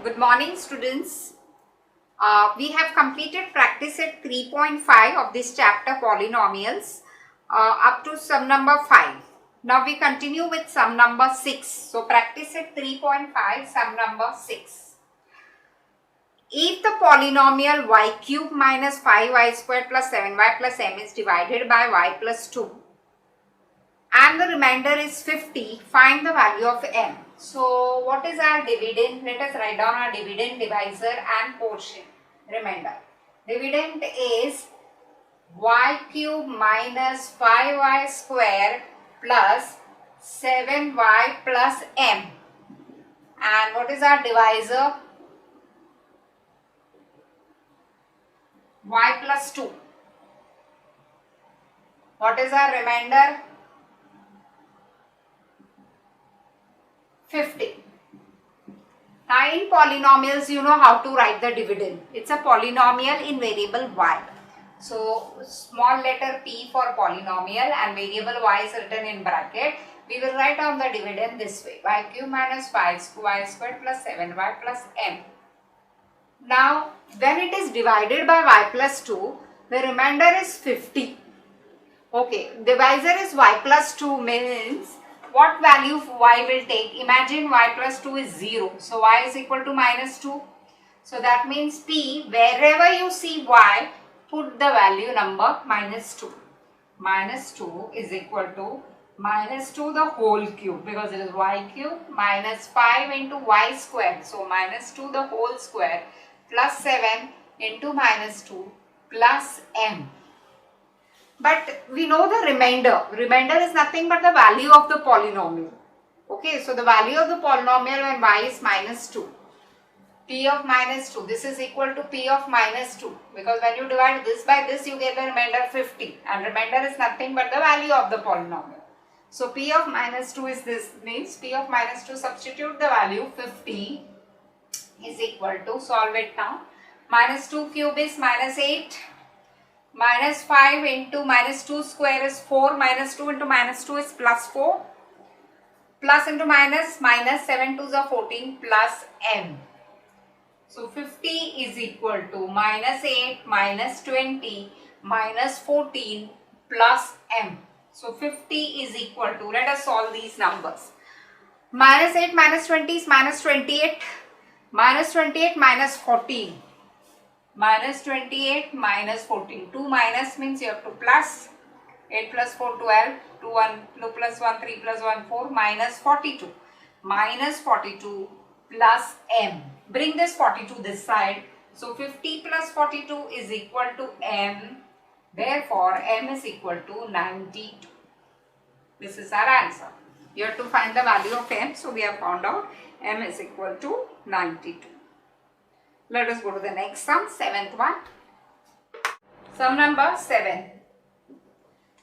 Good morning, students. We have completed practice at 3.5 of this chapter Polynomials up to sum number 5. Now we continue with sum number 6. So practice at 3.5, sum number 6. If the polynomial y cube minus 5y squared plus 7y plus m is divided by y plus 2 and the remainder is 50, find the value of m. So what is our dividend? Let us write down our dividend, divisor and portion. Remainder. Dividend is y cube minus 5y square plus 7y plus m. And what is our divisor? Y plus 2. What is our remainder? 50. Now in polynomials, you know how to write the dividend. It's a polynomial in variable y. So small letter p for polynomial and variable y is written in bracket. We will write down the dividend this way. Y cube minus 5y squared plus 7y plus m. Now when it is divided by y plus 2, the remainder is 50. Okay, divisor is y plus 2 means what value y will take? Imagine y plus 2 is 0. So y is equal to minus 2. So that means p, wherever you see y, put the value number minus 2. Minus 2 is equal to minus 2 the whole cube, because it is y cube minus 5 into y square. So minus 2 the whole square plus 7 into minus 2 plus m. But we know the remainder. Remainder is nothing but the value of the polynomial. Okay, so the value of the polynomial when y is minus 2. P of minus 2. This is equal to P of minus 2. Because when you divide this by this, you get the remainder 50. And remainder is nothing but the value of the polynomial. So P of minus 2 is this. Means P of minus 2, substitute the value 50 is equal to, solve it now. Minus 2 cube is minus 8. Minus 5 into minus 2 square is 4. Minus 2 into minus 2 is plus 4. Plus into minus, minus 7 2s are 14 plus m. So 50 is equal to minus 8 minus 20 minus 14 plus m. So 50 is equal to, let us solve these numbers. Minus 8 minus 20 is minus 28. Minus 28 minus 14. Minus 28 minus 14. 2 minus means you have to plus. 8 plus 4 12. 2 1 2 plus 1 3 plus 1 4 minus 42. Minus 42 plus m. Bring this 42 this side. So 50 plus 42 is equal to m. Therefore m is equal to 92. This is our answer. You have to find the value of m. So we have found out m is equal to 92. Let us go to the next sum, 7th one. Sum number 7.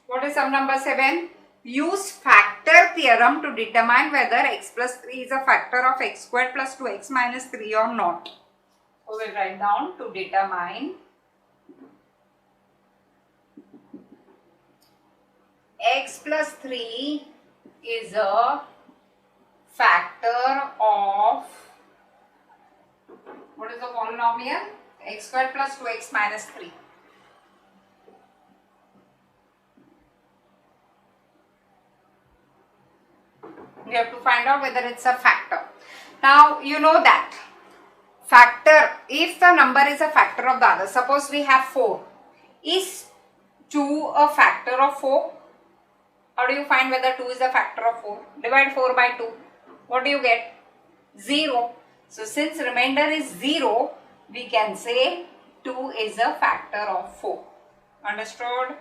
What is sum number 7? Use factor theorem to determine whether x plus 3 is a factor of x squared plus 2x minus 3 or not. So we will write down to determine x plus 3 is a factor of, what is the polynomial? X squared plus 2x minus 3. We have to find out whether it's a factor. Now you know that factor, if the number is a factor of the other, suppose we have 4. Is 2 a factor of 4? How do you find whether 2 is a factor of 4? Divide 4 by 2. What do you get? 0. So since remainder is 0, we can say 2 is a factor of 4. Understood?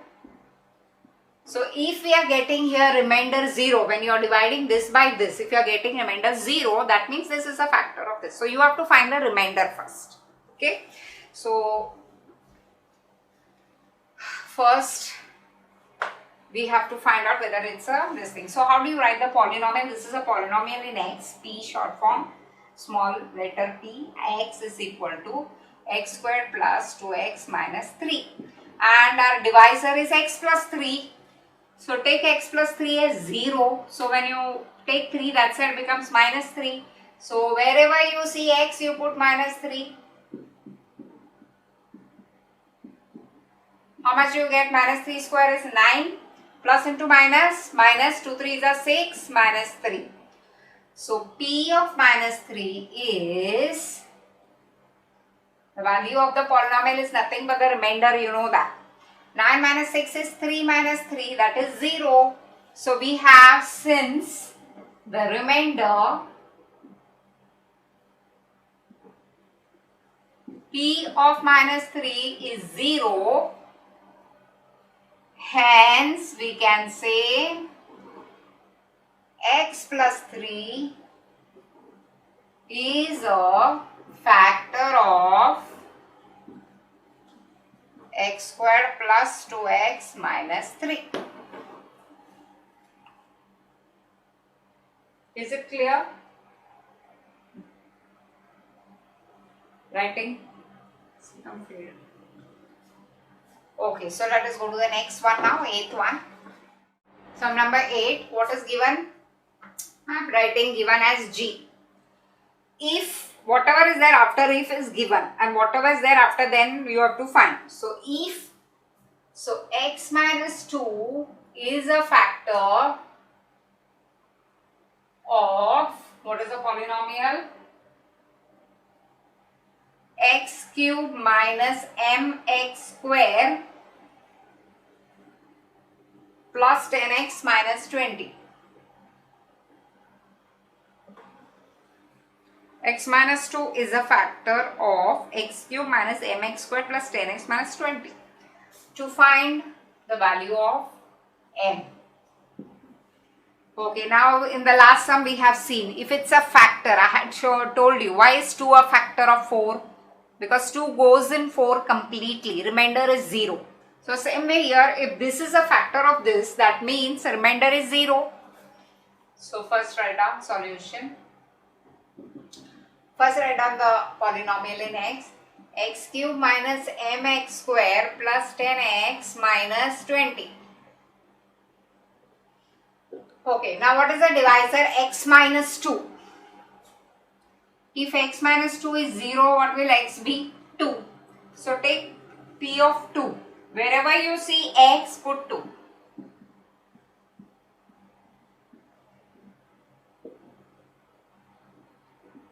So if we are getting here remainder 0, when you are dividing this by this, if you are getting remainder 0, that means this is a factor of this. So you have to find the remainder first. Okay? So first we have to find out whether it's a this thing. So how do you write the polynomial? This is a polynomial in x, p short form. Small letter p, x is equal to x squared plus 2x minus 3. And our divisor is x plus 3. So take x plus 3 as 0. So when you take 3, that side becomes minus 3. So wherever you see x, you put minus 3. How much you get? Minus 3 square is 9. Plus into minus. Minus 2 3 is a 6. Minus 3. So P of minus 3 is, the value of the polynomial is nothing but the remainder, you know that. 9 minus 6 is 3 minus 3, that is 0. So we have, since the remainder P of minus 3 is 0, hence we can say x plus 3 is a factor of x squared plus 2x minus 3. Is it clear? Writing? Okay, so let us go to the next one now, 8th one. Sum number 8, what is given? I am writing given as G. If whatever is there after if is given and whatever is there after then you have to find. So if, so x minus 2 is a factor of, what is the polynomial? X cube minus mx square plus 10x minus 20. X minus 2 is a factor of x cube minus mx square plus 10x minus 20. To find the value of m. Okay, now in the last sum we have seen, if it's a factor, I had told you, why is 2 a factor of 4? Because 2 goes in 4 completely, remainder is 0. So same way here, if this is a factor of this, that means remainder is 0. So first write down solution. First write down the polynomial in x. X cube minus mx square plus 10x minus 20. Okay, now what is the divisor? X minus 2. If x minus 2 is 0, what will x be? 2. So take P of 2. Wherever you see x, put 2.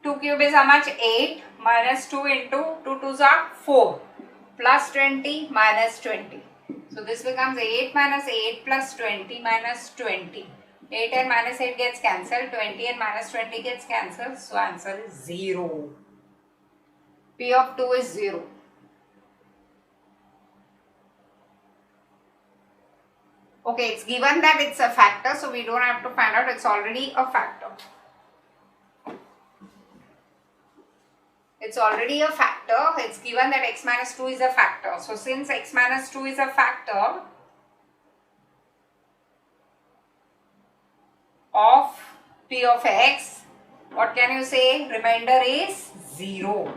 Two cube is how much? 8 minus 2 into 2 twos are 4 plus 20 minus 20. So this becomes 8 minus 8 plus 20 minus 20. 8 and minus 8 gets cancelled, 20 and minus 20 gets cancelled, so answer is 0. P of 2 is 0. Okay, it's given that it's a factor, so we don't have to find out, it's already a factor. It's already a factor, it's given that x minus 2 is a factor. So since x minus 2 is a factor of P of x, what can you say? Remainder is 0.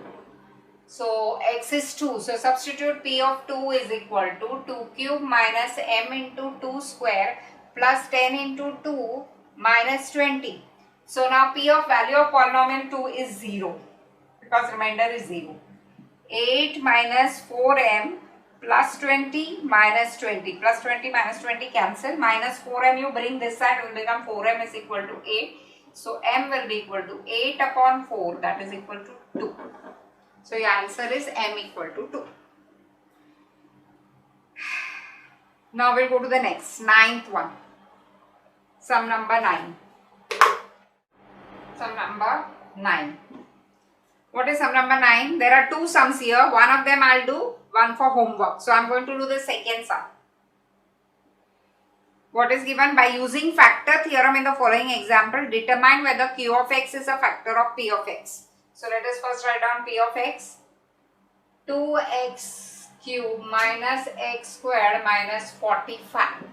So x is 2. So substitute P of 2 is equal to 2 cube minus m into 2 square plus 10 into 2 minus 20. So now P of value of polynomial 2 is 0 because remainder is 0. 8 minus 4m plus 20 minus 20. Plus 20 minus 20 cancel. Minus 4m you bring this side, will become 4m is equal to 8. So m will be equal to 8 upon 4, that is equal to 2. So your answer is m equal to 2. Now we'll go to the next, 9th one. Sum number 9. Sum number 9. What is sum number 9? There are two sums here. One of them I'll do, one for homework. So I'm going to do the second sum. What is given? By using factor theorem in the following example, determine whether q of x is a factor of p of x. So let us first write down p of x. 2x cube minus x squared minus 45. And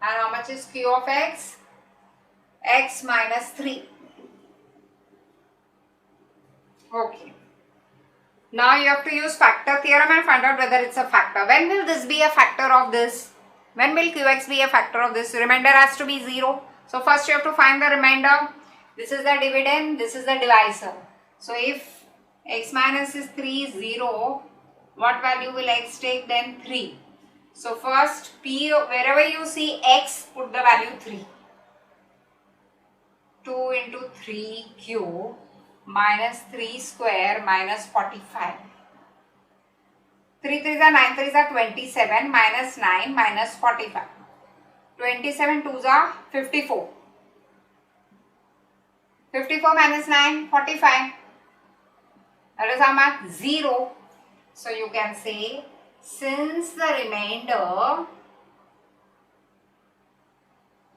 how much is q of x? X minus 3. Okay. Now you have to use factor theorem and find out whether it's a factor. When will this be a factor of this? When will qx be a factor of this? Remainder has to be 0. So first you have to find the remainder. This is the dividend, this is the divisor. So if x minus is 3 is 0, what value will x take then? 3. So first p, wherever you see x, put the value 3. 2 into 3 cube minus 3 square minus 45. 3 3s are 9 3s are 27 minus 9 minus 45. 27 2s are 54. 54 minus 9, 45. That is how much? 0. So you can say, since the remainder,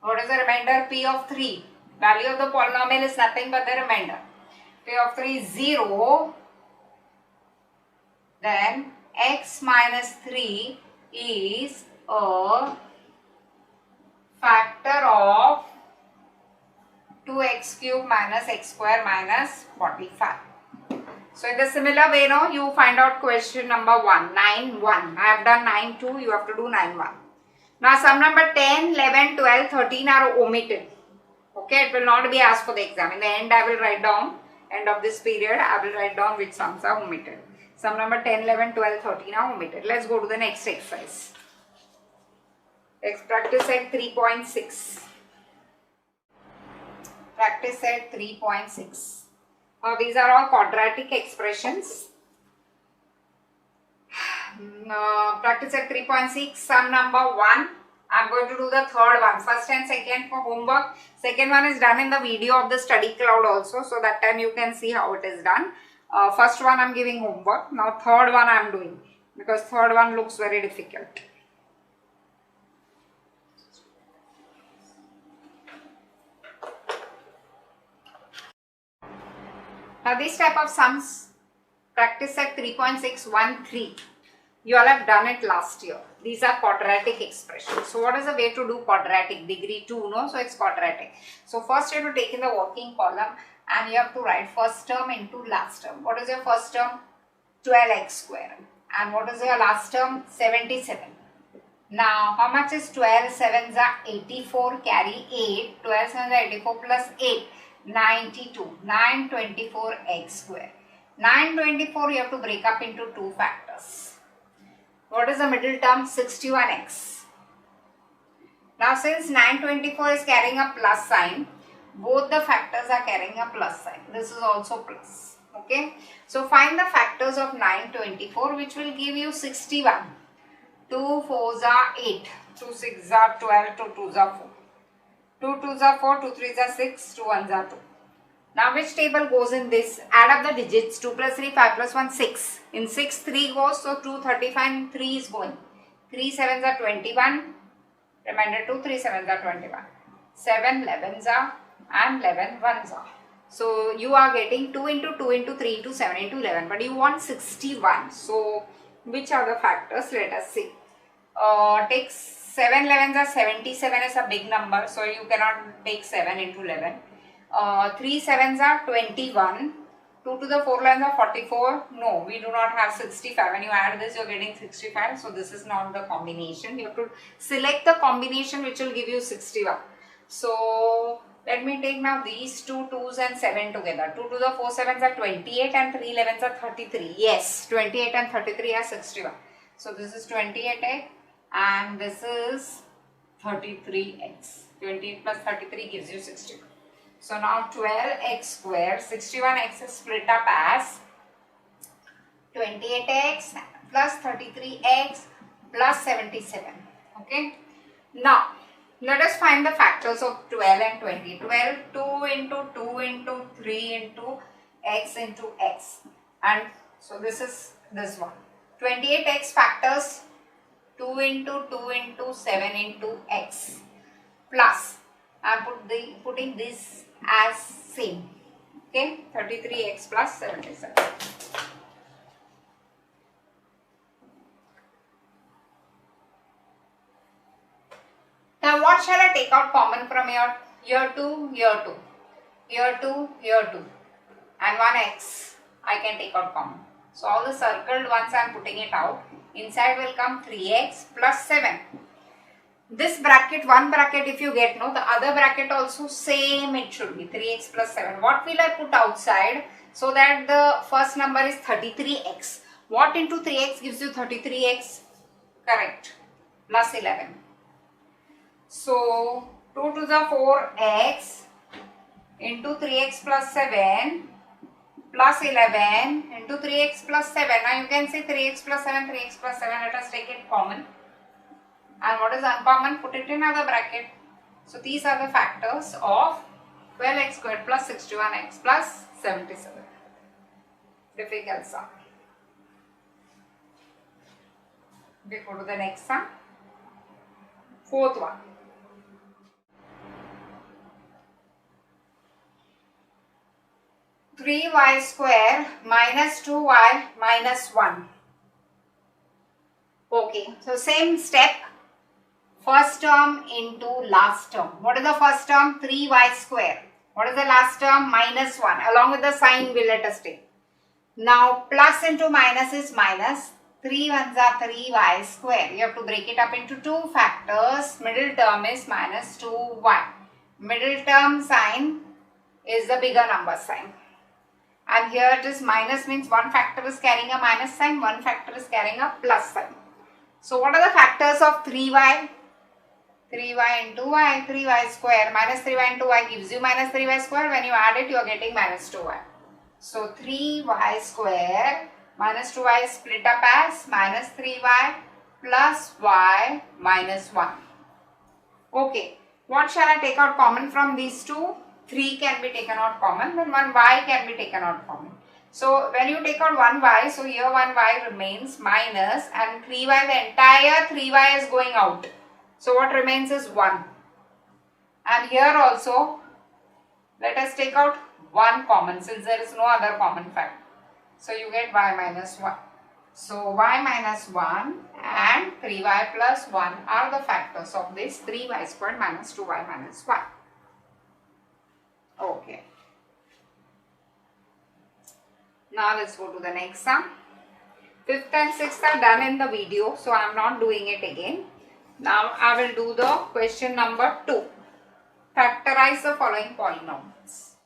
what is the remainder? P of 3. Value of the polynomial is nothing but the remainder. P of 3 is 0. Then x minus 3 is a factor of 2x cube minus x square minus 45. So in the similar way, no, you find out question number 1, 9, 1. I have done 9, 2, you have to do 9, 1. Now sum number 10, 11, 12, 13 are omitted. Okay, it will not be asked for the exam. In the end, I will write down, end of this period, I will write down which sums are omitted. Sum number 10, 11, 12, 13 are omitted. Let's go to the next exercise. Practice at 3.6. Practice at 3.6. Now these are all quadratic expressions. Practice at 3.6, sum number 1. I am going to do the third one. First and second for homework. Second one is done in the video of the study cloud also. So that time you can see how it is done. First one I am giving homework. Now third one I am doing, because third one looks very difficult. Now this type of sums, practice at 3.613. You all have done it last year. These are quadratic expressions. So what is the way to do quadratic? Degree 2, no? So it's quadratic. So first you have to take in the working column and you have to write first term into last term. What is your first term? 12x square. And what is your last term? 77. Now how much is 12 sevens are 84, carry 8. 12 sevens are 84 plus 8. 92. 924x square. 924 you have to break up into two factors. What is the middle term? 61x. Now since 924 is carrying a plus sign, both the factors are carrying a plus sign. This is also plus. Okay. So find the factors of 924, which will give you 61. 2 4s are 8. 2 6s are 12. 2 2s are 4. 2 2s are 4. 2 3s are 6. 2 1s are 2. Now which table goes in this? Add up the digits. 2 plus 3, 5 plus 1, 6. In 6, 3 goes. So 2, 35 and 3 is going. 3 7s are 21. Remainder 2, 3 7s are 21. 7 11s are and 11 1s are. So you are getting 2 into 2 into 3 into 7 into 11. But you want 61. So which are the factors? Let us see. Take 7 11s are 77 is a big number. So you cannot take 7 into 11. 3 7s are 21, 2 to the 4 lines are 44, no, we do not have 65, when you add this you are getting 65, so this is not the combination, you have to select the combination which will give you 61. So let me take now these two 2s and 7 together, 2 to the 4 7s are 28 and 3 11s are 33, yes, 28 and 33 are 61, so this is 28x and this is 33x, 28 plus 33 gives you 61. So now 12x square, 61x is split up as 28x plus 33x plus 77. Okay. Now let us find the factors of 12 and 20. 12, 2 into 2 into 3 into x into x. And so this is this one. 28x factors 2 into 2 into 7 into x plus I am putting this as same. Okay, 33x plus 77. Now what shall I take out common from here? Here 2, here 2, here 2, here 2 and 1x I can take out common. So all the circled ones I am putting it out. Inside will come 3x plus 7. this bracket, one bracket if you get, no, the other bracket also same it should be 3x plus 7. What will I put outside so that the first number is 33x? What into 3x gives you 33x? Correct. Plus 11. So 2 to the 4x into 3x plus 7 plus 11 into 3x plus 7. Now you can say 3x plus 7, 3x plus 7. Let us take it common. And what is uncommon? Put it in another bracket. So these are the factors of 12x squared plus 61x plus 77. Difficult sum. We go to the next sum. Fourth one. Three y square minus 2y minus 1. Okay, so same step. First term into last term. What is the first term? 3y square. What is the last term? Minus 1. Along with the sign will let us take. Now plus into minus is minus. 3 ones are 3y square. You have to break it up into two factors. Middle term is minus 2y. Middle term sign is the bigger number sign. And here it is minus, means one factor is carrying a minus sign, one factor is carrying a plus sign. So what are the factors of 3y? 3y into y, 3y square minus 3y into y gives you minus 3y square. When you add it, you are getting minus 2y. So 3y square minus 2y is split up as minus 3y plus y minus 1. Okay, what shall I take out common from these two? 3 can be taken out common, then 1 y can be taken out common. So when you take out 1 y, so here 1 y remains minus, and 3y, the entire 3y is going out. So what remains is 1. And here also, let us take out 1 common since there is no other common factor. So you get y minus 1. So y minus 1 and 3y plus 1 are the factors of this 3y squared minus 2y minus 1. Okay. Now let's go to the next sum. 5th and 6th are done in the video, so I am not doing it again. Now I will do the question number 2. Factorize the following polynomials.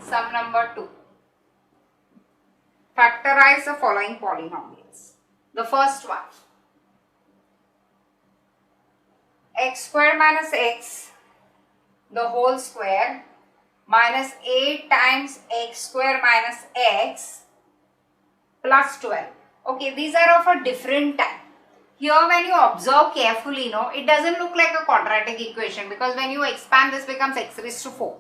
Sum number 2. Factorize the following polynomials. The first one. X square minus x the whole square minus 8 times x square minus x plus 12. Okay, these are of a different type. Here when you observe carefully, it doesn't look like a quadratic equation, because when you expand this becomes x raised to 4.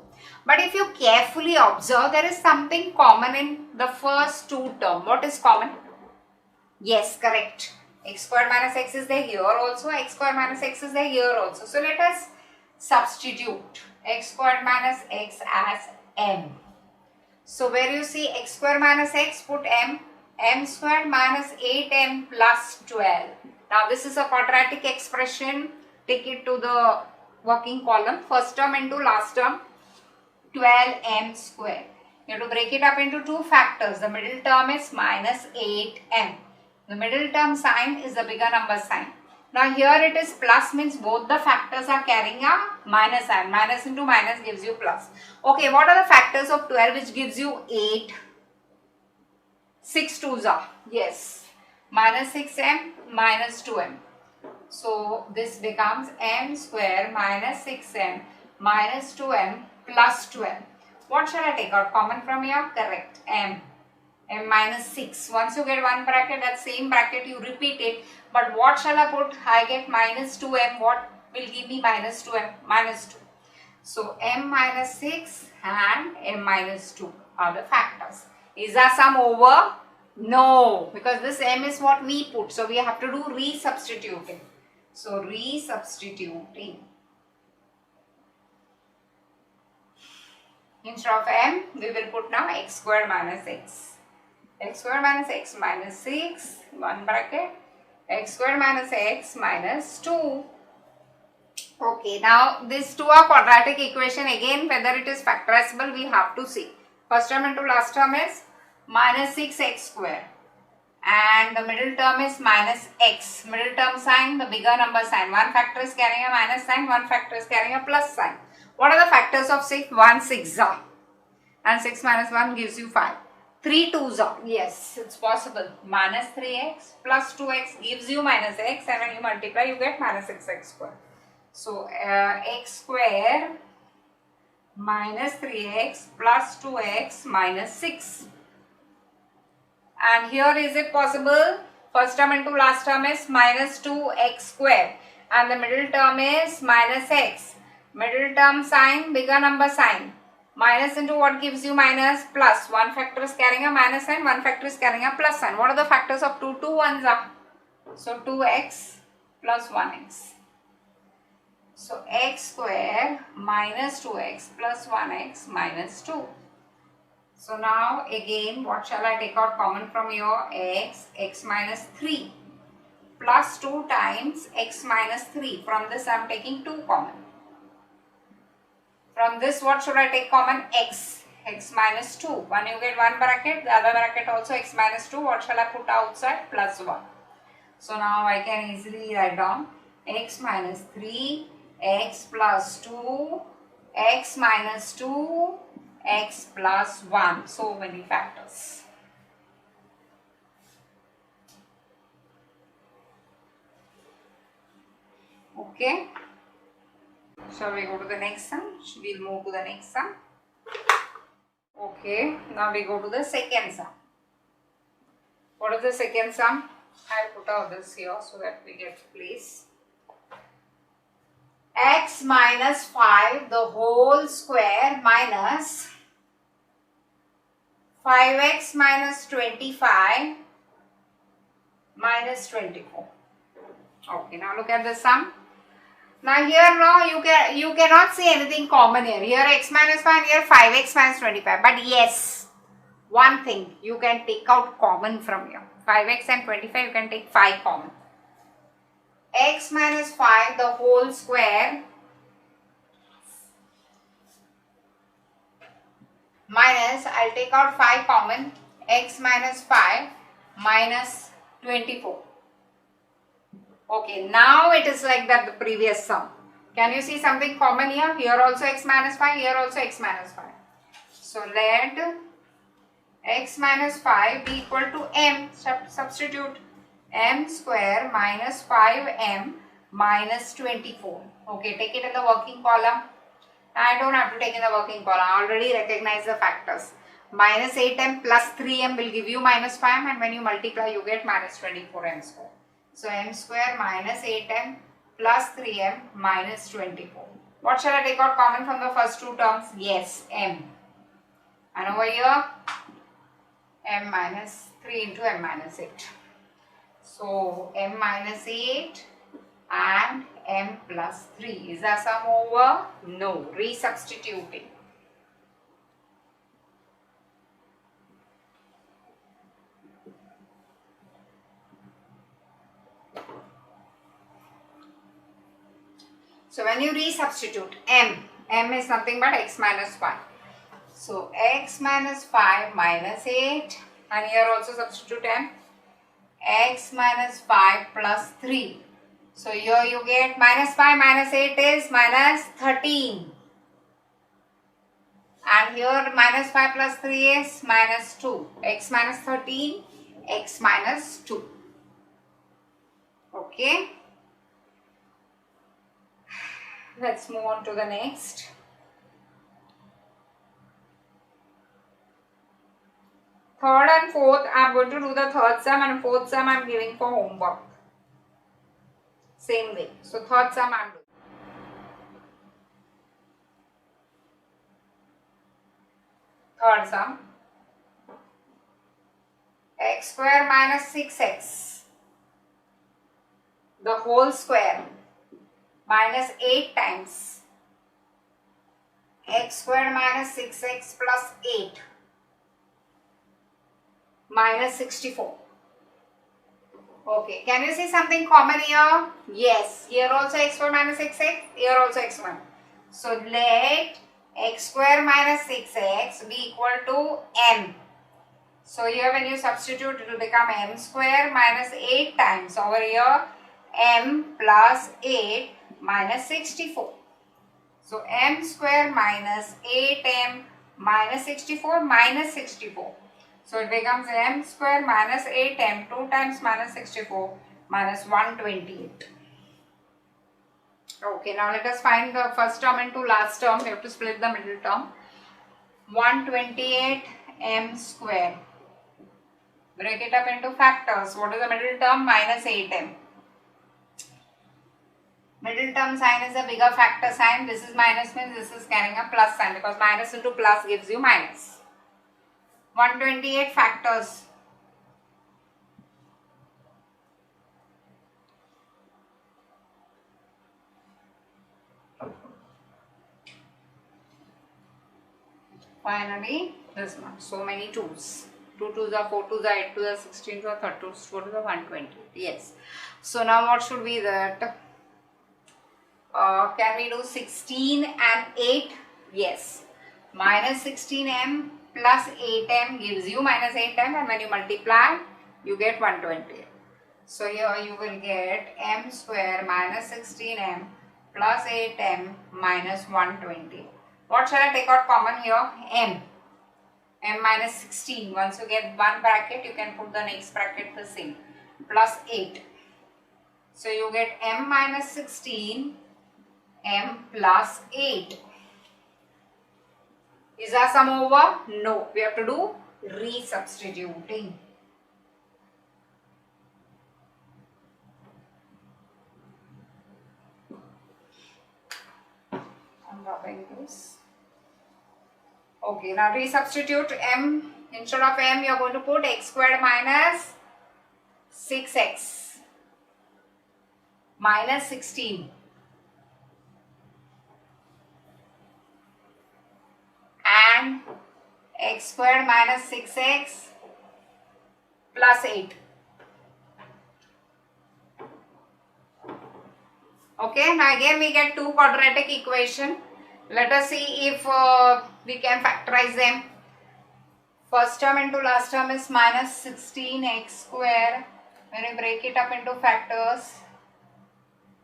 But if you carefully observe, there is something common in the first two terms. What is common? Yes, correct. X square minus x is there here also, x square minus x is there here also. So let us substitute x squared minus x as m. So where you see x square minus x, put m squared minus 8m plus 12. Now this is a quadratic expression. Take it to the working column. First term into last term, 12m squared. You have to break it up into two factors. The middle term is minus 8m. The middle term sign is the bigger number sign. Now here it is plus, means both the factors are carrying a minus sign. Minus into minus gives you plus. Okay, what are the factors of 12 which gives you 8? 6 2s are, yes, minus 6m minus 2m. So this becomes m square minus 6m minus 2m plus 12. What shall I take out common from here? Correct, m minus 6. Once you get one bracket, that same bracket you repeat it. But what shall I put? I get minus 2m. What will give me minus 2m? Minus 2. So m minus 6 and m minus 2 are the factors. Is our sum over? No, because this m is what we put. So we have to do resubstituting. So resubstituting. Instead of m, we will put now x squared minus x. X squared minus x minus 6, one bracket, x squared minus x minus 2. Okay, now these two are quadratic equation. Again, whether it is factorizable, we have to see. First term into last term is minus 6x square and the middle term is minus x. Middle term sign, the bigger number sign. One factor is carrying a minus sign, one factor is carrying a plus sign. What are the factors of 6? 1 6 are, and 6 minus 1 gives you 5. 3 2s are, yes, it's possible. Minus 3x plus 2x gives you minus x, and when you multiply you get minus 6x square. So x square minus 3x plus 2x minus 6. And here is it possible? First term into last term is minus 2x square, and the middle term is minus x. Middle term sign, bigger number sign. Minus into what gives you minus? Plus. One factor is carrying a minus sign, one factor is carrying a plus sign. What are the factors of 2? 2 ones are. So 2x plus 1x. So x square minus 2x plus 1x minus 2. So now again, what shall I take out common from your x? X minus 3 plus 2 times x minus 3. From this I am taking 2 common. From this what should I take common? X. X minus 2. One you get one bracket, the other bracket also x minus 2. What shall I put outside? Plus 1. So now I can easily write down x minus 3, x plus 2, x minus 2, x plus 1. So many factors. Okay. Shall we go to the next sum? We'll move to the next sum. Okay. Now we go to the second sum. What is the second sum? I'll put out this here so that we get place. X minus 5 the whole square minus 5x minus 25 minus 24. Okay, now look at the sum. Now here you cannot see anything common here. Here x minus 5 and here 5x minus 25. But yes, one thing you can take out common from here. 5x and 25 you can take 5 common. X minus 5 the whole square minus, I'll take out 5 common, x minus 5 minus 24. Okay, now it is like that the previous sum. Can you see something common here? Here also x minus 5, here also x minus 5. So let x minus 5 be equal to m. Substitute m square minus 5m minus 24. Okay, take it in the working column. I don't have to take in the working column. I already recognize the factors. Minus 8m plus 3m will give you minus 5, and when you multiply you get minus 24m square. So m square minus 8m plus 3m minus 24. What shall I take out common from the first two terms? Yes, m. And over here m minus 3 into m minus 8. So m minus 8 and m plus 3. Is the sum over? No. Resubstituting. So when you resubstitute m is nothing but x minus 5. So x minus 5 minus 8, and here also substitute m, x minus 5 plus 3. So here you get minus 5 minus 8 is minus 13. And here minus 5 plus 3 is minus 2. X minus 13, x minus 2. Okay. Let's move on to the next. Third and fourth, I am going to do the third sum, and fourth sum I am giving for homework. Same way. So third sum I am doing. Third sum. X square minus 6x. The whole square minus 8 times x square minus 6x plus 8 minus 64. Okay, can you see something common here? Yes, here also x square minus 6x, here also x square. So let x square minus 6x be equal to m. So here when you substitute, it will become m square minus 8 times over here m plus 8 minus 64. So m square minus 8m minus 64 minus 64. So it becomes m square minus 8m, 2 times minus 64 minus 128. Okay, now let us find the first term into last term. We have to split the middle term. 128 m square. Break it up into factors. What is the middle term? Minus 8m. Middle term sign is a bigger factor sign. This is minus means this is carrying a plus sign because minus into plus gives you minus. 128 factors. Finally, this one. So many 2's. 2 2's are 4 2's are 8 2's are 16 2's are 32's 4 2's are 120. Yes. So now what should be that? Can we do 16 and 8? Yes. Minus 16m plus 8m gives you minus 8m, and when you multiply, you get 120. So here you will get m square minus 16m plus 8m minus 120. What shall I take out common here? M minus 16. Once you get one bracket, you can put the next bracket the same. Plus 8. So you get m minus 16 m plus 8. Is our sum over? No. We have to do resubstituting. I'm rubbing this. Okay, now resubstitute m. Instead of m, you are going to put x squared minus 6x minus 16. And x squared minus 6x plus 8. Okay, now again we get two quadratic equation. Let us see if we can factorize them. First term into last term is minus 16x square. When we break it up into factors,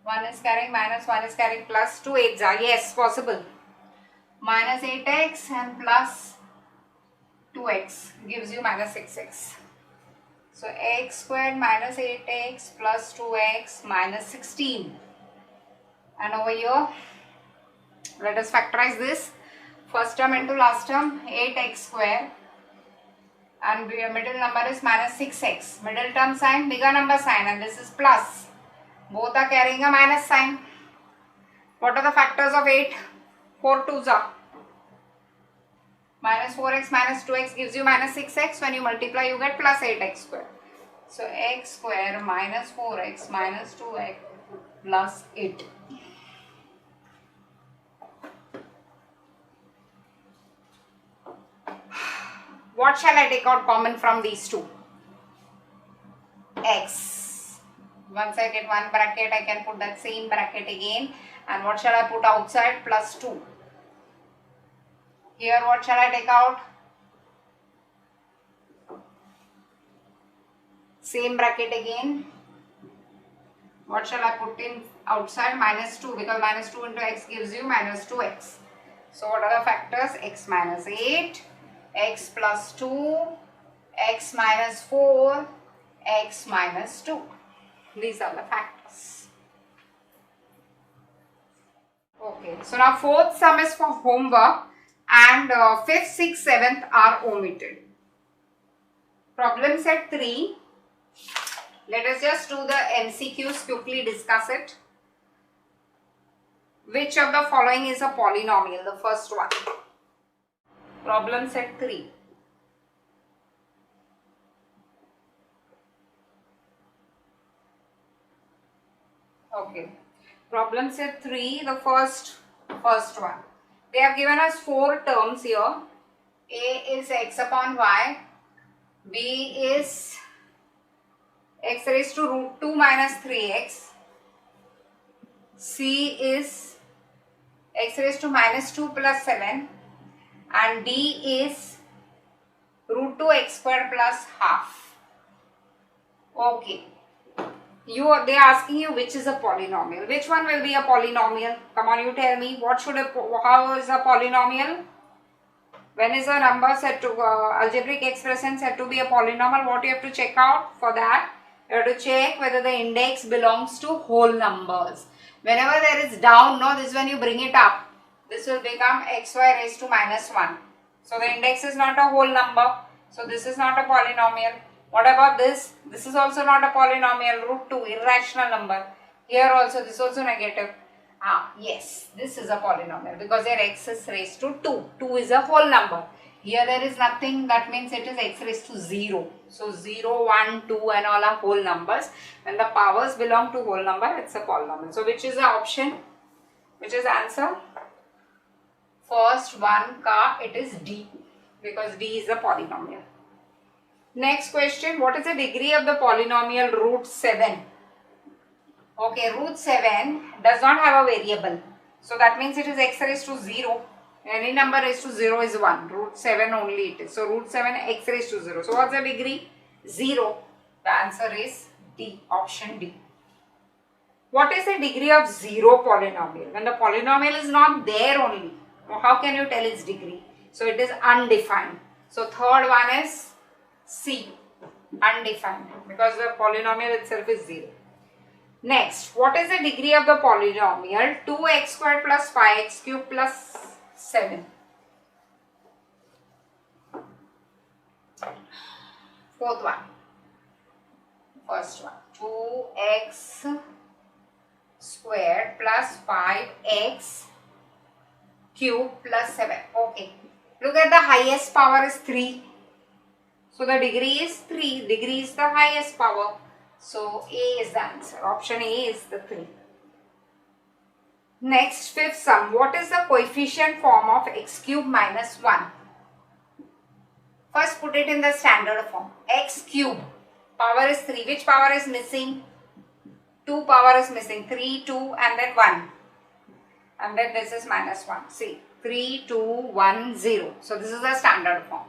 one is carrying minus, one is carrying plus, 2 8s are, yes, possible. Minus 8x and plus 2x gives you minus 6x. So x squared minus 8x plus 2x minus 16. And over here, let us factorize this. First term into last term, 8x square. And middle number is minus 6x. Middle term sign, bigger number sign, and this is plus. Both are carrying a minus sign. What are the factors of 8? 4 2's are. Minus 4x minus 2x gives you minus 6x. When you multiply, you get plus 8x square. So x square minus 4x minus 2x plus 8. What shall I take out common from these two? X. Once I get one bracket, I can put that same bracket again. And what shall I put outside? Plus 2. Here what shall I take out? Same bracket again. What shall I put in outside? Minus 2, because minus 2 into x gives you minus 2x. So what are the factors? X minus 8, x plus 2, x minus 4, x minus 2. These are the factors. Okay, so now fourth sum is for homework, and 5th, 6th, 7th are omitted. Problem set 3. Let us just do the MCQs, quickly discuss it. Which of the following is a polynomial? The first one. Problem set 3. Okay. Problem set 3, the first one. They have given us 4 terms here. A is x upon y. B is x raised to root 2 minus 3x. C is x raised to minus 2 plus 7. And D is Root 2 x square plus half. Okay. They are asking you which is a polynomial. Which one will be a polynomial? Come on, you tell me. How is a polynomial? When is a number said to algebraic expression said to be a polynomial? What you have to check out for that? You have to check whether the index belongs to whole numbers. Whenever there is down, no, this is when you bring it up. This will become xy raised to minus 1. So the index is not a whole number. So this is not a polynomial. What about this? This is also not a polynomial. Root 2, irrational number. Here also, this is also negative. Yes, this is a polynomial because their x is raised to 2. 2 is a whole number. Here there is nothing, that means it is x raised to 0. So 0, 1, 2 and all are whole numbers. When the powers belong to whole number, it's a polynomial. So which is the option? Which is answer? First one it is D, because D is a polynomial. Next question, what is the degree of the polynomial root 7? Okay, root 7 does not have a variable. So that means it is x raised to 0. Any number raised to 0 is 1. Root 7 only it is. So root 7 x raised to 0. So what's the degree? 0. The answer is D, option D. What is the degree of 0 polynomial? When the polynomial is not there only, how can you tell its degree? So it is undefined. So third one is C, undefined, because the polynomial itself is 0. Next, what is the degree of the polynomial 2x squared plus 5x cubed plus 7? Fourth one. First one. 2x squared plus 5x cubed plus 7. Okay. Look at the highest power is 3. So the degree is 3. Degree is the highest power. So A is the answer. Option A is the 3. Next, fifth sum. What is the coefficient form of x cube minus 1? First put it in the standard form. X cube. Power is 3. Which power is missing? 2 power is missing. 3, 2 and then 1. And then this is minus 1. See. 3, 2, 1, 0. So this is the standard form.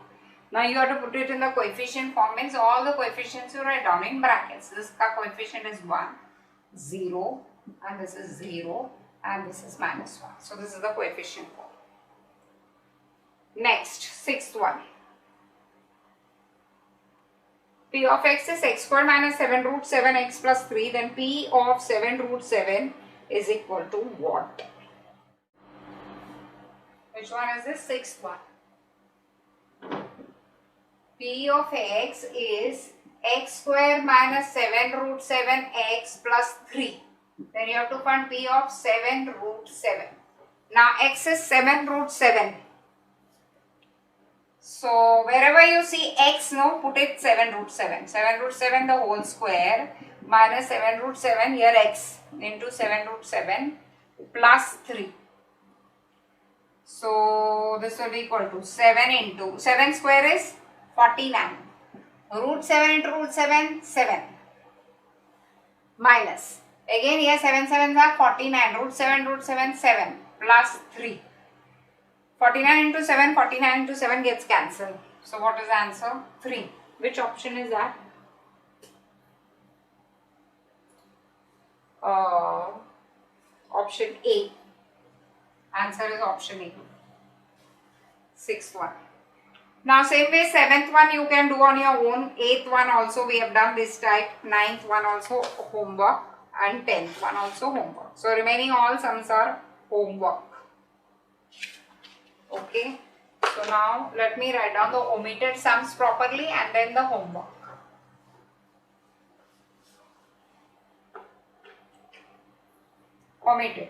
Now you have to put it in the coefficient form, means all the coefficients you write down in brackets. This coefficient is 1, 0 and this is 0 and this is minus 1. So this is the coefficient form. Next, sixth one. P of x is x squared minus 7 root 7x plus 3. Then P of 7 root 7 is equal to what? Which one is this? Sixth one. P of x is x square minus 7 root 7x plus 3. Then you have to find P of 7 root 7. Now x is 7 root 7. So wherever you see x, no, put it 7 root 7. 7 root 7 the whole square minus 7 root 7 here x into 7 root 7 plus 3. So this will be equal to 7 into 7 square is 49. Root 7 into root 7, 7. Minus. Again here 7 sevens are 49. Root 7, 7 plus 3. 49 into 7, 49 into 7 gets cancelled. So what is the answer? 3. Which option is that? Option A. Answer is option A. Sixth one. Now same way, seventh one you can do on your own. Eighth one also we have done this type. Ninth one also homework. And 10th one also homework. So remaining all sums are homework. Okay. So now let me write down the omitted sums properly and then the homework. Omitted.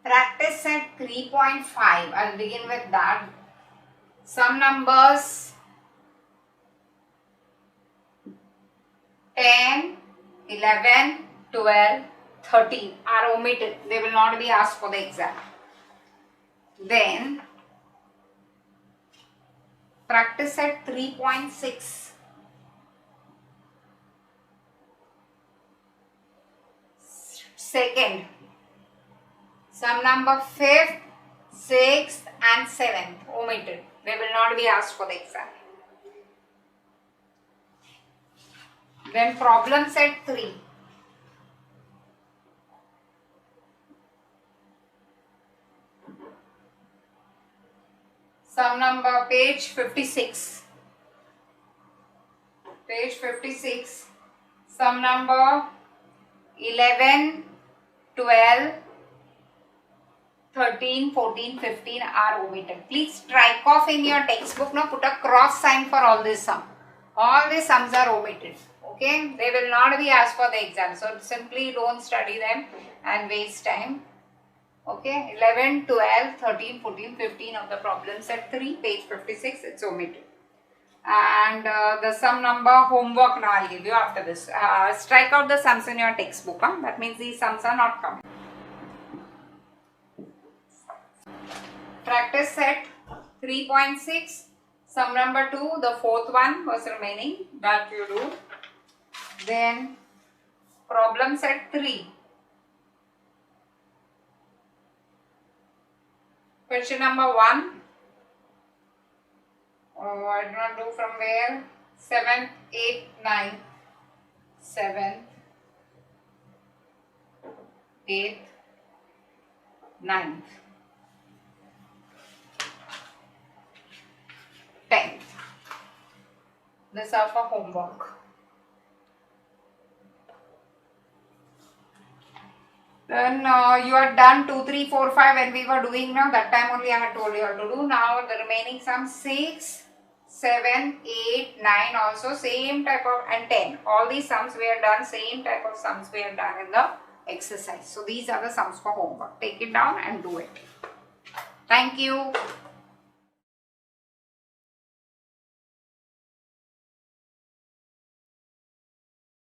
Practice set 3.5. I'll begin with that. Some numbers 10, 11, 12, 13 are omitted. They will not be asked for the exam. Then Practice set 3.6. Second, sum number 5th, 6th and 7th omitted. They will not be asked for the exam. Then problem set 3. Sum number page 56. Page 56. Sum number 11, 12, 13, 14, 15 are omitted. Please strike off in your textbook. Now put a cross sign for all this sum. All these sums are omitted. Okay. They will not be asked for the exam. So simply don't study them and waste time. Okay. 11, 12, 13, 14, 15 of the problem set 3, page 56. It's omitted. And the sum number homework now I'll give you after this. Strike out the sums in your textbook. That means these sums are not coming. Practice set 3.6. Sum number 2, the fourth one was remaining. That you do. Then problem set 3. Question number 1. Oh, I do not do from where. 7th, 8th, 9th. 7th, 8th, 9th. 10th. These are for homework. Then you are done 2, 3, 4, 5 when we were doing now. That time only I had told you how to do. Now the remaining sums 6, 7, 8, 9 also same type of, and 10. All these sums we have done, same type of sums we have done in the exercise. So these are the sums for homework. Take it down and do it. Thank you.